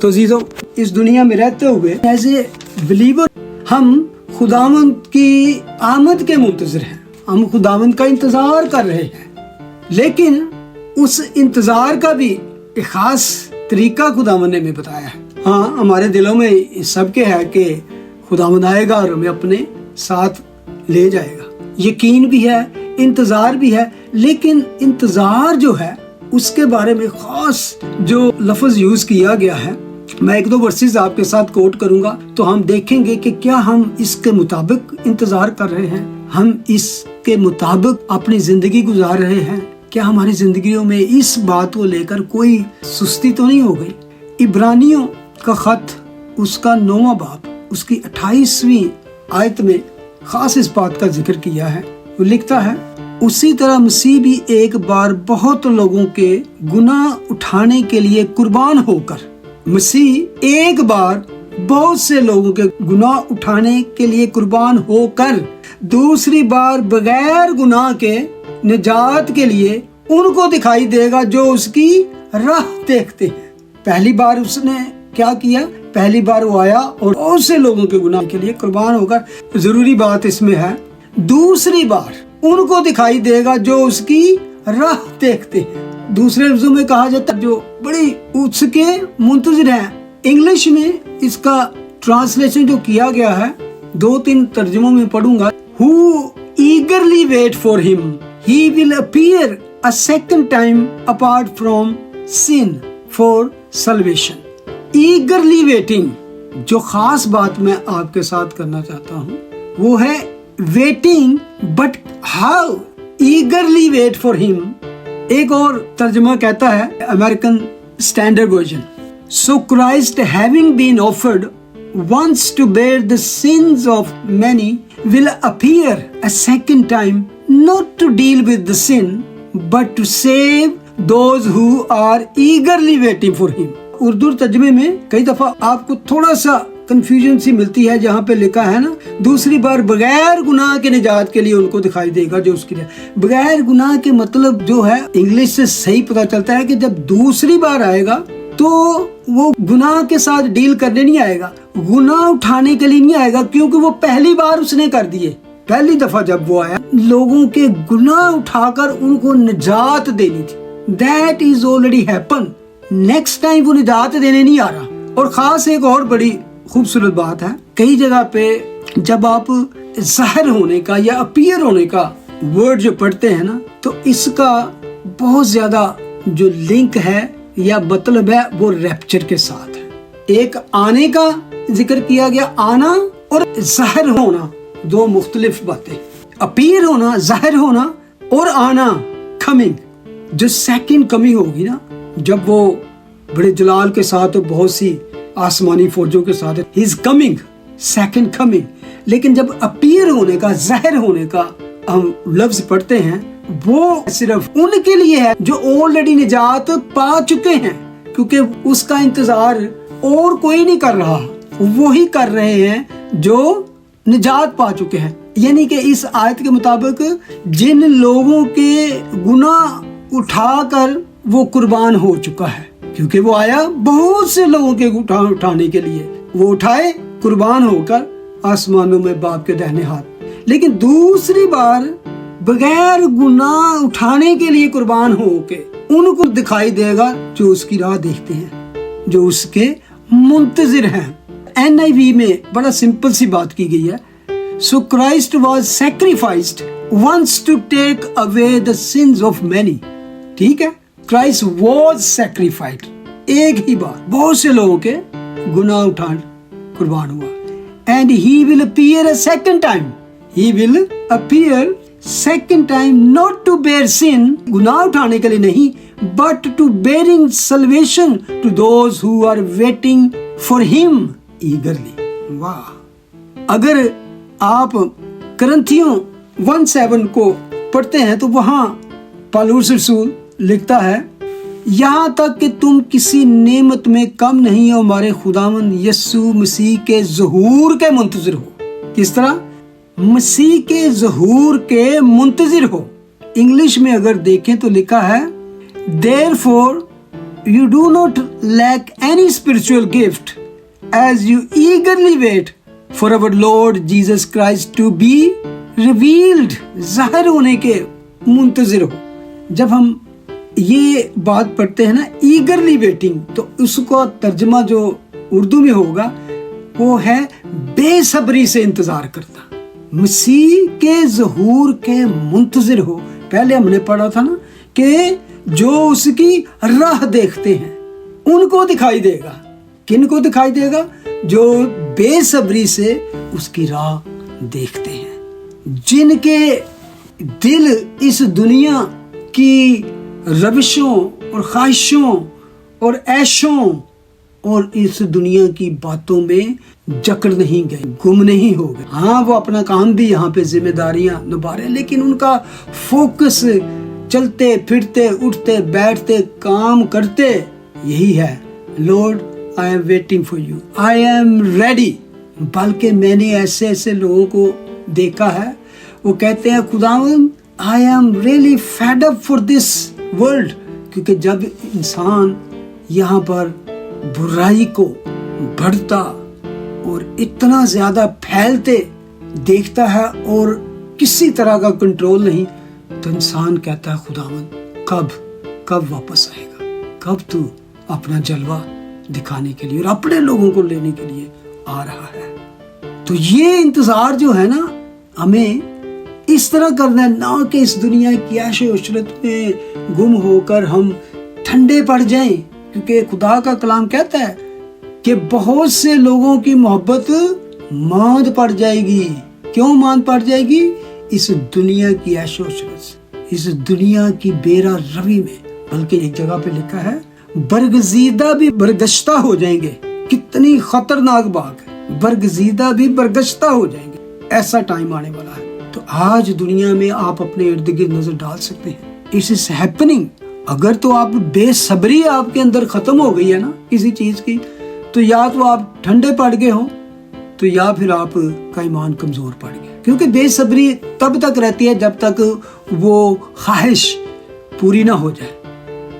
تو عزیزو اس دنیا میں رہتے ہوئے ایز اے بلیور ہم خداوند کی آمد کے منتظر ہیں، ہم خداوند کا انتظار کر رہے ہیں، لیکن اس انتظار کا بھی ایک خاص طریقہ خداوند نے ہمیں بتایا ہے۔ ہاں ہمارے دلوں میں سب کے ہے کہ خداوند آئے گا اور ہمیں اپنے ساتھ لے جائے گا، یقین بھی ہے، انتظار بھی ہے، لیکن انتظار جو ہے اس کے بارے میں خاص جو لفظ یوز کیا گیا ہے، میں ایک دو ورسز آپ کے ساتھ کوٹ کروں گا تو ہم دیکھیں گے کہ کیا ہم اس کے مطابق انتظار کر رہے ہیں، ہم اس کے مطابق اپنی زندگی گزار رہے ہیں، کیا ہماری زندگیوں میں اس بات کو لے کر کوئی سستی تو نہیں ہو گئی۔ عبرانیوں کا خط اس کا 9واں باب اس کی 28ویں آیت میں خاص اس بات کا ذکر کیا ہے۔ وہ لکھتا ہے، اسی طرح مسیح بھی ایک بار بہت لوگوں کے گناہ اٹھانے کے لیے قربان ہو کر، مسیح ایک بار بہت سے لوگوں کے گناہ اٹھانے کے لیے قربان ہو کر دوسری بار بغیر گناہ کے نجات کے لیے ان کو دکھائی دے گا جو اس کی راہ دیکھتے ہیں۔ پہلی بار اس نے کیا کیا؟ پہلی بار وہ آیا اور بہت سے لوگوں کے گناہ کے لیے قربان ہو کر، ضروری بات اس میں ہے دوسری بار ان کو دکھائی دے گا جو اس کی راہ دیکھتے ہیں۔ دوسرے لفظوں میں کہا جاتا ہے جو بڑی اس کے منتظر ہیں۔ انگلش میں اس کا ٹرانسلیشن جو کیا گیا ہے 2-3 ترجموں میں پڑھوں گا۔ Who eagerly wait for him, he will appear a second time apart from sin for salvation. Eagerly waiting، جو خاص بات میں آپ کے ساتھ کرنا چاہتا ہوں وہ ہے waiting but how eagerly wait for him۔ ایک اور ترجمہ کہتا ہے American standard version, So Christ having been offered once to bear the sins of many will appear a second time not to deal with the sin but to save those who are eagerly waiting for him۔ Urdu ترجمے میں کئی دفعہ آپ کو تھوڑا سا confusion سی ملتی ہے، جہاں پہ لکھا ہے نا دوسری بار بغیر گناہ کے نجات کے لیے ان کو دکھائی دے گا جو اس کی راہ۔ بغیر گناہ کے مطلب جو ہے انگلش سے صحیح پتا چلتا ہے کہ جب دوسری بار آئے گا تو وہ گناہ کے ساتھ ڈیل کرنے نہیں آئے گا، گناہ اٹھانے کے لیے نہیں آئے گا، کیونکہ وہ پہلی بار اس نے کر دیے۔ پہلی دفعہ جب وہ آیا لوگوں کے گناہ اٹھا کر ان کو نجات دینی تھی۔ That is already happened۔ Next time وہ نجات دینے نہیں آ رہا۔ اور خاص ایک اور بڑی خوبصورت بات ہے، کئی جگہ پہ جب آپ ظاہر ہونے کا یا اپیئر ہونے کا ورڈ جو پڑھتے ہیں نا تو اس کا بہت زیادہ جو لنک ہے یا مطلب ہے وہ ریپچر کے ساتھ ہے۔ ایک آنے کا ذکر کیا گیا، آنا اور ظاہر ہونا دو مختلف باتیں، اپیئر ہونا ظاہر ہونا اور آنا کمنگ۔ جو سیکنڈ کمنگ ہوگی نا جب وہ بڑے جلال کے ساتھ اور بہت سی آسمانی فوجوں کے ساتھ ہز کمنگ، سیکنڈ کمنگ، لیکن جب اپیئر ہونے کا ظاہر ہونے کا ہم لفظ پڑھتے ہیں وہ صرف ان کے لیے ہے جو آلریڈی نجات پا چکے ہیں، کیونکہ اس کا انتظار اور کوئی نہیں کر رہا، وہی کر رہے ہیں جو نجات پا چکے ہیں۔ یعنی کہ اس آیت کے مطابق جن لوگوں کے گناہ اٹھا کر وہ قربان ہو چکا ہے، کیونکہ وہ آیا بہت سے لوگوں کے اٹھانے کے لیے، وہ اٹھائے قربان ہو کر آسمانوں میں باپ کے دہنے ہاتھ، لیکن دوسری بار بغیر گناہ اٹھانے کے لیے قربان ہو کے ان کو دکھائی دے گا جو اس کی راہ دیکھتے ہیں، جو اس کے منتظر ہیں۔ NIV میں بڑا سمپل سی بات کی گئی ہے، So Christ was sacrificed once to take away the sins of many۔ ٹھیک ہے، Christ was sacrificed، ایک ہی بار بہت سے لوگوں کے گناہ اٹھان قربان ہوا۔ And he will appear a second time، he will appear second time not to bear sin، گناہ اٹھانے کے لیے نہیں، but to bearing salvation to those who are waiting for him eagerly۔ واہ! اگر آپ کرنتھیوں 1:7 کو پڑھتے ہیں تو وہاں پالوس رسول لکھتا ہے، یہاں تک کہ تم کسی نعمت میں کم نہیں ہو، ہمارے خداوند یسوع مسیح کے ظہور کے منتظر ہو۔ کس طرح؟ مسیح کے ظہور کے منتظر ہو۔ انگلش میں اگر دیکھیں تو لکھا ہے Therefore you do not lack any spiritual gift as you eagerly wait for our Lord Jesus Christ to be revealed. ظاہر ہونے کے منتظر ہو. جب ہم یہ بات پڑھتے ہیں نا ایگرلی ویٹنگ, تو اس کو ترجمہ جو اردو میں ہوگا وہ ہے بے صبری سے انتظار کرتا. مسیح کے ظہور کے منتظر ہو. پہلے ہم نے پڑھا تھا نا کہ جو اس کی راہ دیکھتے ہیں ان کو دکھائی دے گا. کن کو دکھائی دے گا؟ جو بے صبری سے اس کی راہ دیکھتے ہیں, جن کے دل اس دنیا کی روشوں اور خواہشوں اور عیشوں اور اس دنیا کی باتوں میں جکڑ نہیں گئے, گم نہیں ہو گئے. ہاں وہ اپنا کام بھی یہاں پہ ذمہ داریاں نبھا رہے ہیں, لیکن ان کا فوکس چلتے پھرتے اٹھتے بیٹھتے کام کرتے یہی ہے, lord I am waiting for you, I am ready. بلکہ میں نے ایسے لوگوں کو دیکھا ہے, وہ کہتے ہیں خداوند I am really fed up for this world. کیونکہ جب انسان یہاں پر برائی کو بڑھتا اور اتنا زیادہ پھیلتے دیکھتا ہے اور کسی طرح کا کنٹرول نہیں, تو انسان کہتا ہے خداوند کب واپس آئے گا, کب تو اپنا جلوہ دکھانے کے لیے اور اپنے لوگوں کو لینے کے لیے آ رہا ہے. تو یہ انتظار جو ہے نا ہمیں اس طرح کرنا ہے, نہ کہ اس دنیا کی عیش و عشرت میں گم ہو کر ہم ٹھنڈے پڑ جائیں. کیونکہ خدا کا کلام کہتا ہے کہ بہت سے لوگوں کی محبت ماند پڑ جائے گی. کیوں ماند پڑ جائے گی؟ اس دنیا کی عیش و عشرت سے, اس دنیا کی بیرا روی میں. بلکہ ایک جگہ پہ لکھا ہے برگزیدہ بھی برگشتہ ہو جائیں گے. کتنی خطرناک بات ہے, برگزیدہ بھی برگشتہ ہو جائیں گے. ایسا ٹائم آنے والا ہے. تو آج دنیا میں آپ اپنے ارد گرد نظر ڈال سکتے ہیں, اٹ از ہیپننگ. اگر تو آپ بے صبری آپ کے اندر ختم ہو گئی ہے نا کسی چیز کی, تو یا تو آپ ٹھنڈے پڑ گئے ہوں, تو یا پھر آپ کا ایمان کمزور پڑ گیا. کیونکہ بے صبری تب تک رہتی ہے جب تک وہ خواہش پوری نہ ہو جائے.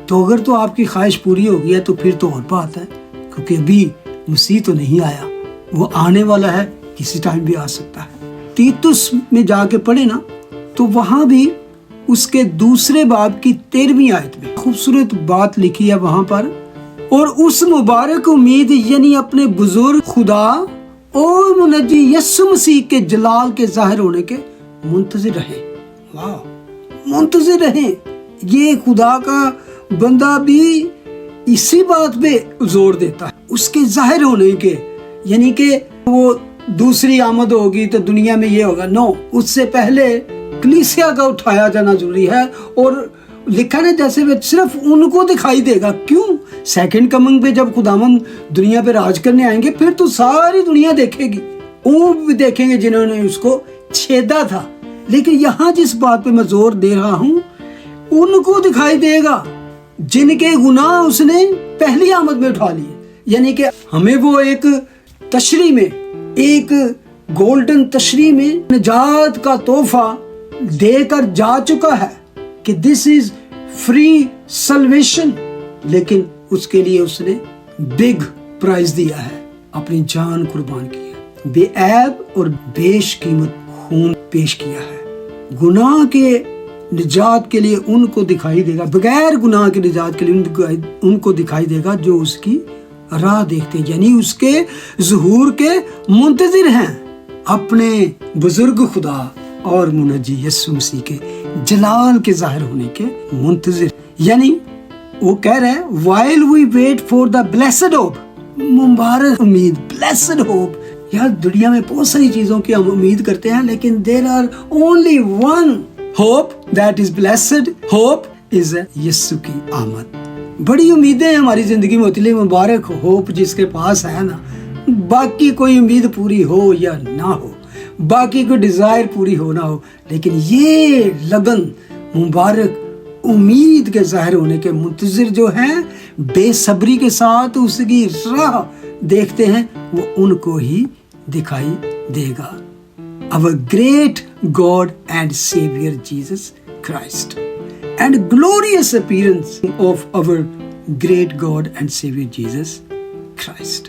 تو اگر تو آپ کی خواہش پوری ہو گئی ہے تو پھر تو اور بات ہے, کیونکہ ابھی مسیح تو نہیں آیا, وہ آنے والا ہے, کسی ٹائم بھی آ سکتا ہے. تیتس میں جا کے پڑھے نا تو وہاں بھی اس کے دوسرے باب کی 13ویں آیت میں خوبصورت بات لکھی ہے وہاں پر, اور اس مبارک امید یعنی اپنے بزرگ خدا اور منجی یسوع مسیح کے جلال کے ظاہر ہونے کے منتظر رہیں. واہ, منتظر رہیں. یہ خدا کا بندہ بھی اسی بات پہ زور دیتا ہے, اس کے ظاہر ہونے کے, یعنی کہ وہ دوسری آمد ہوگی تو دنیا میں یہ ہوگا. نو, اس سے پہلے کلیسیا کا اٹھایا جانا ضروری ہے. اور لکھا ہے جیسے صرف ان کو دکھائی دے گا. کیوں؟ سیکنڈ کمنگ پہ جب خداوند دنیا پہ راج کرنے آئیں گے پھر تو ساری دنیا دیکھے گی, وہ بھی دیکھیں گے جنہوں نے اس کو چھیدا تھا. لیکن یہاں جس بات پہ میں زور دے رہا ہوں ان کو دکھائی دے گا جن کے گناہ اس نے پہلی آمد میں اٹھا لیے. یعنی کہ ہمیں وہ ایک تشریح میں, ایک گولڈن تشریح میں نجات کا تحفہ دے کر جا چکا ہے کہ دس از فری سلویشن. لیکن اس کے لیے اس نے بگ پرائز دیا ہے, اپنی جان قربان کی ہے, بے عیب اور بیش قیمت خون پیش کیا ہے. گناہ کے نجات کے لیے ان کو دکھائی دے گا, بغیر گناہ کے نجات کے لیے ان کو دکھائی دے گا جو اس کی راہ دیکھتے ہیں, یعنی اس کے ظہور کے منتظر ہیں, اپنے بزرگ خدا اور منجی یسوع مسیح کے جلال کے ظاہر ہونے کے منتظر. یعنی وہ کہہ رہے ہیں while we wait for the blessed hope, مبارک امید, blessed hope. یار دنیا میں بہت ساری چیزوں کی ہم امید کرتے ہیں, لیکن there are only one hope that is blessed hope is یسوع کی آمد. بڑی امیدیں ہماری زندگی میں ہوتی, لیکن مبارک ہوپ جس کے پاس ہے نا, باقی کوئی امید پوری ہو یا نہ ہو, باقی کوئی ڈیزائر پوری ہو نہ ہو, لیکن یہ لگن مبارک امید کے ظاہر ہونے کے منتظر جو ہیں, بے صبری کے ساتھ اس کی راہ دیکھتے ہیں, وہ ان کو ہی دکھائی دے گا. Our great God and Savior Jesus Christ and glorious appearance of our great God and Savior Jesus Christ.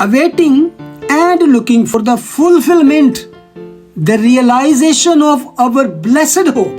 Awaiting and looking for the fulfillment, the realization of our blessed hope.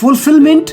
fulfillment,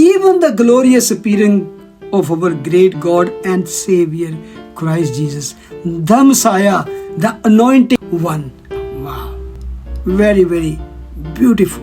even the glorious appearing of our great God and Savior Christ Jesus, the Messiah, the anointed one. Wow, very very beautiful.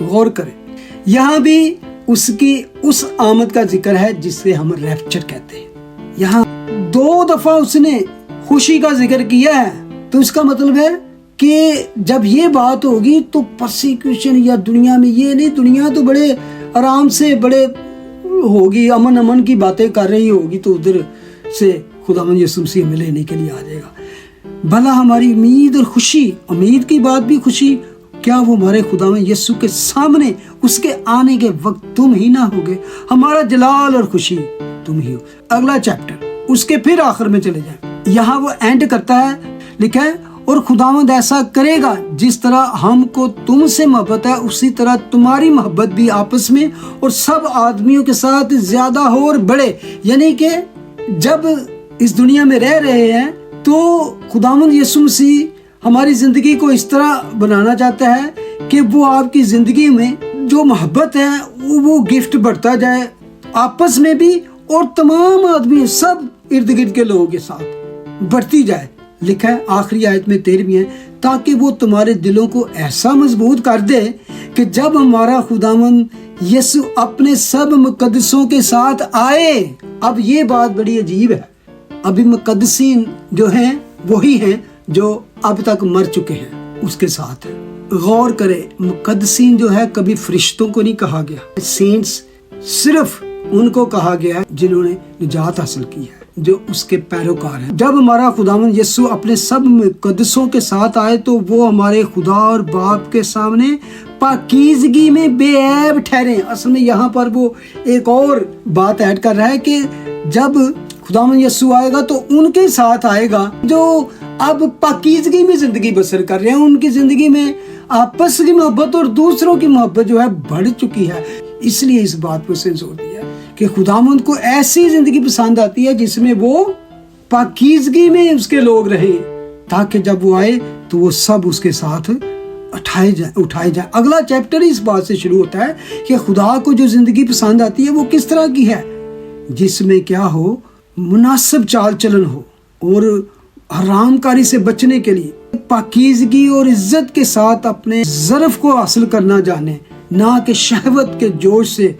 غور کریں, یہاں بھی اس کی اس آمد کا ذکر ہے جسے ہم ریپچر کہتے ہیں. یہاں 2 دفعہ اس نے خوشی کا ذکر کیا ہے, تو اس کا مطلب ہے کہ جب یہ بات ہوگی تو پرسیکیوشن یا دنیا میں یہ نہیں, دنیا تو بڑے آرام سے بڑے ہوگی, امن کی باتیں کر رہی ہوگی, تو ادھر سے خداوند یسوع مسیح ہمیں لینے کے لیے آ جائے گا. بھلا ہماری امید اور خوشی, امید کی بات بھی خوشی, کیا وہ ہمارے خداوند یسوع کے سامنے اس کے آنے کے وقت تم ہی نہ ہوگے؟ ہمارا جلال اور خوشی تم ہی ہو. اگلا چیپٹر اس کے پھر آخر میں چلے جائیں, یہاں وہ اینڈ کرتا ہے, لکھا ہے اور خداوند ایسا کرے گا جس طرح ہم کو تم سے محبت ہے اسی طرح تمہاری محبت بھی آپس میں اور سب آدمیوں کے ساتھ زیادہ ہو اور بڑھے. یعنی کہ جب اس دنیا میں رہ رہے ہیں تو خداوند یسوع مسیح ہماری زندگی کو اس طرح بنانا چاہتا ہے کہ وہ آپ کی زندگی میں جو محبت ہے وہ گفٹ بڑھتا جائے آپس میں بھی اور تمام آدمی سب ارد گرد کے لوگوں کے ساتھ بڑھتی جائے. لکھا ہے آخری آیت میں 13ویں ہے, تاکہ وہ تمہارے دلوں کو ایسا مضبوط کر دے کہ جب ہمارا خداوند یسوع اپنے سب مقدسوں کے ساتھ آئے. اب یہ بات بڑی عجیب ہے, ابھی مقدسین جو ہیں وہی ہیں جو اب تک مر چکے ہیں اس کے ساتھ. غور کرے, مقدسین جو ہے کبھی فرشتوں کو نہیں کہا گیا, سینٹس صرف ان کو کہا گیا ہے جنہوں نے نجات حاصل کی ہے, جو اس کے پیروکار ہیں. جب ہمارا خداوند یسوع اپنے سب مقدسوں کے ساتھ آئے تو وہ ہمارے خدا اور باپ کے سامنے پاکیزگی میں بے عیب ٹھہرے. اصل میں یہاں پر وہ ایک اور بات ایڈ کر رہا ہے کہ جب خداوند یسوع آئے گا تو ان کے ساتھ آئے گا جو اب پاکیزگی میں زندگی بسر کر رہے ہیں, ان کی زندگی میں آپس کی محبت اور دوسروں کی محبت جو ہے بڑھ چکی ہے. اس لیے اس بات پر سے زور دیا کہ خداوند کو ایسی زندگی پسند آتی ہے جس میں وہ پاکیزگی میں اس کے لوگ رہیں, تاکہ جب وہ آئے تو وہ سب اس کے ساتھ اٹھائے جائیں. اگلا چیپٹر اس بات سے شروع ہوتا ہے کہ خدا کو جو زندگی پسند آتی ہے وہ کس طرح کی ہے, جس میں کیا ہو, مناسب چال چلن ہو اور حرام کاری سے بچنے کے لیے پاکیزگی اور عزت کے ساتھ اپنے ظرف کو حاصل کرنا جانے, نہ کہ شہوت کے جوش سے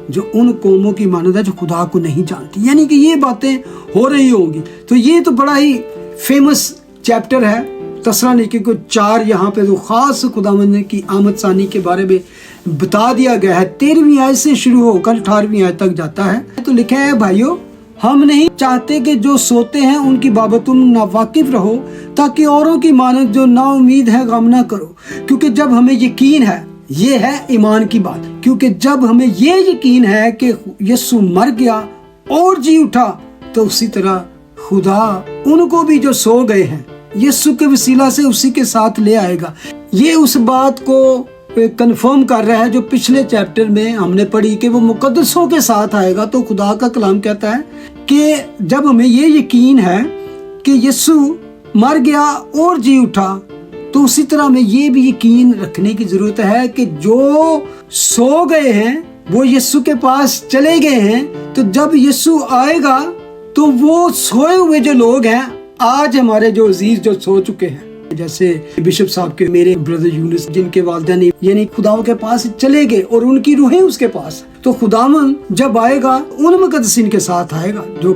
جو ان قوموں کی مانند ہے جو خدا کو نہیں جانتی. یعنی کہ یہ باتیں ہو رہی ہوں گی. تو یہ تو بڑا ہی فیمس چیپٹر ہے تسالونیکی کو 4, یہاں پہ تو خاص خداوند کی آمد ثانی کے بارے میں بتا دیا گیا ہے. 13ویں آیت سے شروع ہو کر 18ویں آیت تک جاتا ہے. تو لکھا ہے بھائیو, ہم نہیں چاہتے کہ جو سوتے ہیں ان کی بابت تم ناواقف رہو, تاکہ اوروں کی مانند جو نا امید ہے غم نہ کرو. کیونکہ جب ہمیں یقین ہے, یہ ہے ایمان کی بات, کیونکہ جب ہمیں یہ یقین ہے کہ یسوع مر گیا اور جی اٹھا, تو اسی طرح خدا ان کو بھی جو سو گئے ہیں یسوع کے وسیلہ سے اسی کے ساتھ لے آئے گا. یہ اس بات کو کنفرم کر رہا ہے جو پچھلے چیپٹر میں ہم نے پڑھی کہ وہ مقدسوں کے ساتھ آئے گا. تو خدا کا کلام کہتا ہے کہ جب ہمیں یہ یقین ہے کہ یسوع مر گیا اور جی اٹھا, تو اسی طرح ہمیں یہ بھی یقین رکھنے کی ضرورت ہے کہ جو سو گئے ہیں وہ یسوع کے پاس چلے گئے ہیں. تو جب یسوع آئے گا تو وہ سوئے ہوئے جو لوگ ہیں, آج ہمارے جو عزیز جو سو چکے ہیں, جیسے بشپ صاحب کے میرے بردر یونس جن کے والدین یعنی خداوند کے پاس چلے گئے اور ان کی روحیں اس کے پاس, تو خداوند جب آئے گا ان مقدسین کے ساتھ آئے گا جو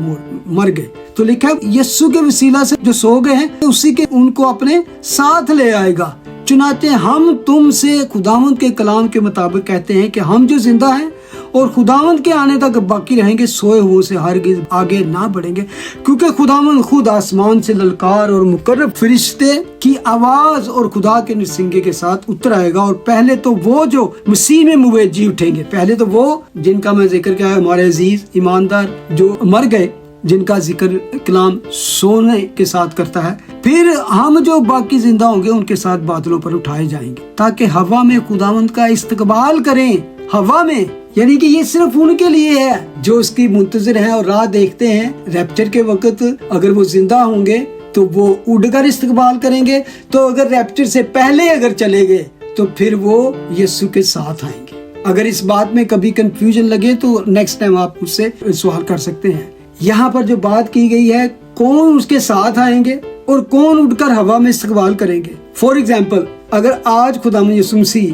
مر گئے. تو لکھا ہے یسوع کے وسیلہ سے جو سو گئے ہیں اسی کے ان کو اپنے ساتھ لے آئے گا. چنانچہ ہم تم سے خداوند کے کلام کے مطابق کہتے ہیں کہ ہم جو زندہ ہیں اور خداوند کے آنے تک باقی رہیں گے, سوئے ہوئے سے ہرگز آگے نہ بڑھیں گے. کیونکہ خداوند خود آسمان سے للکار اور مقرب فرشتے کی آواز اور خدا کے نرسنگے کے ساتھ اتر آئے گا, اور پہلے تو وہ جو مسیح میں موئے جی اٹھیں گے. پہلے تو وہ جن کا میں ذکر کیا ہے, ہمارے عزیز ایماندار جو مر گئے, جن کا ذکر کلام سونے کے ساتھ کرتا ہے. پھر ہم جو باقی زندہ ہوں گے ان کے ساتھ بادلوں پر اٹھائے جائیں گے, تاکہ ہوا میں خداوند کا استقبال کریں. ہوا میں یعنی کہ یہ صرف ان کے لیے ہے جو اس کی منتظر ہیں اور راہ دیکھتے ہیں. ریپچر کے وقت اگر وہ زندہ ہوں گے تو وہ اڑ کر استقبال کریں گے, تو اگر ریپچر سے پہلے اگر چلے گئے تو پھر وہ یسوع کے ساتھ آئیں گے. اگر اس بات میں کبھی کنفیوژن لگے تو نیکسٹ ٹائم آپ مجھ سے سوال کر سکتے ہیں. یہاں پر جو بات کی گئی ہے کون اس کے ساتھ آئیں گے اور کون اٹھ کر ہوا میں استقبال کریں گے. فار ایگزامپل, اگر آج خداوند یسوع مسیح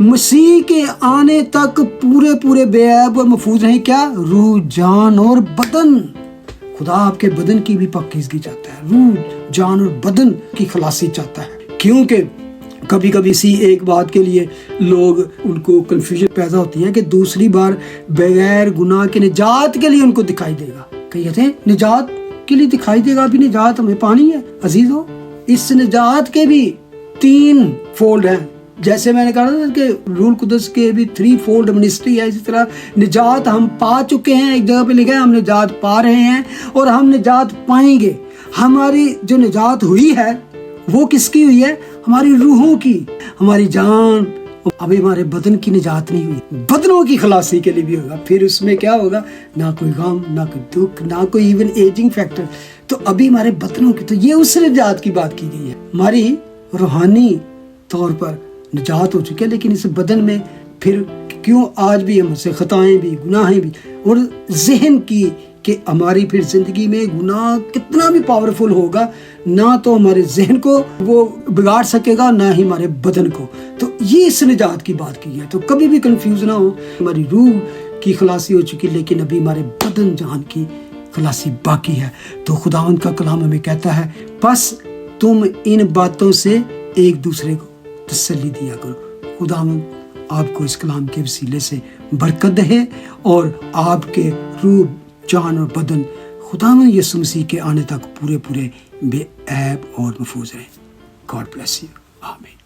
مسیح کے آنے تک پورے پورے بے عیب اور محفوظ رہیں. کیا؟ روح، جان اور بدن. خدا آپ کے بدن کی بھی پاکیزگی چاہتا ہے، روح، جان اور بدن کی خلاصی چاہتا ہے. کیونکہ کبھی کبھی اسی ایک بات کے لیے لوگ ان کو کنفیوژن پیدا ہوتی ہے کہ دوسری بار بغیر گناہ کے نجات کے لیے ان کو دکھائی دے گا. کہتے ہیں نجات کے لیے دکھائی دے گا، ابھی نجات ہمیں پانی ہے. عزیزو، اس نجات کے بھی 3 فولڈ ہیں. جیسے میں نے کہا تھا کہ روح القدس کے بھی 3 فولڈ منسٹری ہے، اسی طرح نجات ہم پا چکے ہیں. ایک جگہ پہ لکھا ہے ہم نجات پا رہے ہیں اور ہم نجات پائیں گے. ہماری جو نجات ہوئی ہے وہ کس کی ہوئی ہے؟ ہماری روحوں کی. ہماری جان، ابھی ہمارے بدن کی نجات نہیں ہوئی، بدنوں کی خلاصی کے لیے بھی ہوگا. پھر اس میں کیا ہوگا؟ نہ کوئی غم، نہ کوئی دکھ، نہ کوئی ایون ایجنگ فیکٹر. تو ابھی ہمارے بدنوں کی، تو یہ اس نجات کی بات کی گئی ہے. ہماری روحانی طور پر نجات ہو چکی ہے، لیکن اس بدن میں پھر کیوں آج بھی ہم سے خطائیں بھی، گناہیں بھی، اور ذہن کی کہ ہماری پھر زندگی میں گناہ کتنا بھی پاورفل ہوگا، نہ تو ہمارے ذہن کو وہ بگاڑ سکے گا، نہ ہی ہمارے بدن کو. تو یہ اس نجات کی بات کی ہے. تو کبھی بھی کنفیوز نہ ہو. ہماری روح کی خلاصی ہو چکی، لیکن ابھی ہمارے بدن جان کی خلاصی باقی ہے. تو خداوند کا کلام ہمیں کہتا ہے بس تم ان باتوں سے ایک دوسرے کو تسلی دیا کرو. خداوند آپ کو اس کلام کے وسیلے سے برکت دے اور آپ کے روح، جان اور بدن خداوند یسوع مسیح کے آنے تک پورے پورے بے عیب اور محفوظ رہیں. God bless you. آمین.